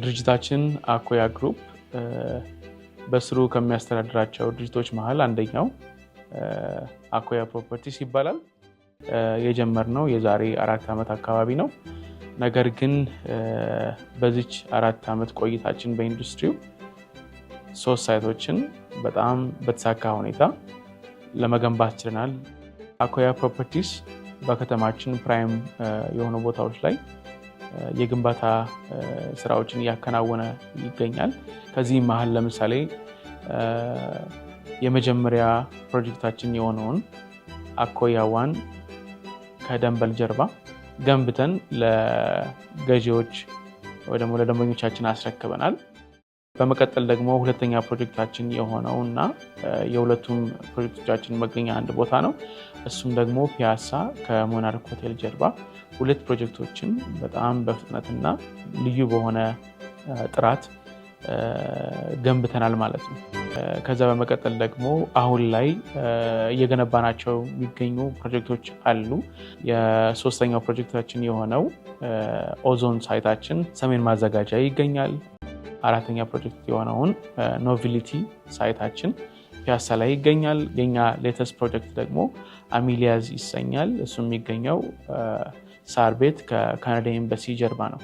ድርጅታችን አኮያ ግሩፕ በስሩ ከሚያስተዳድራቸው ድርጅቶች መሃል አንደኛው አኮያ ፕሮፐርቲስ ይባላል። የጀመርነው የዛሬ 4 ዓመት አካባቢ ነው። ነገር ግን በዚች 4 ዓመት ቆይታችን በኢንዱስትሪው 3 ሳይቶችን በጣም በተሳካ ሁኔታ ለመገንባት ችለናል። አኮያ ፕሮፐርቲስ በከተማችን ፕራይም የሆኑ ቦታዎች ላይ የግንባታ ስራዎችን እያከናወነ ይገኛል። ከዚህ መሃል ለምሳሌ የመጀመሪያ ፕሮጀክታችን የሆነውን አኮያ ዋን ከደንበል ጀርባ ገንብተን ለገዢዎች ወይ ደግሞ ለደንበኞቻችን አስረክበናል። በመቀጠል ደግሞ ሁለተኛ ፕሮጀክታችን የሆነውና የሁለቱም ፕሮጀክቶቻችን መገኛ አንድ ቦታ ነው። እሱም ደግሞ ፒያሳ ከሞናርክ ሆቴል ጀርባ 2 ፕሮጀክቶችን በጣም በፍጥነትና ልዩ በሆነ ጥራት ገንብተናል ማለት ነው። ከዛ በመቀጠል ደግሞ አሁን ላይ እየገነባናቸው የሚገኙ ፕሮጀክቶች አሉ። የሶስተኛው ፕሮጀክታችን የሆነው ኦዞን ሳይታችን ሰሜን ማዘጋጃ ይገኛል። አራተኛ ፕሮጀክት የሆነውን ኖቪሊቲ ሳይታችን ፒያሳ ላይ ይገኛል። የኛ ሌተስት ፕሮጀክት ደግሞ አሚሊያዝ ይሰኛል። እሱ የሚገኘው ሳር ቤት ከካናዳ ኤምባሲ ጀርባ ነው።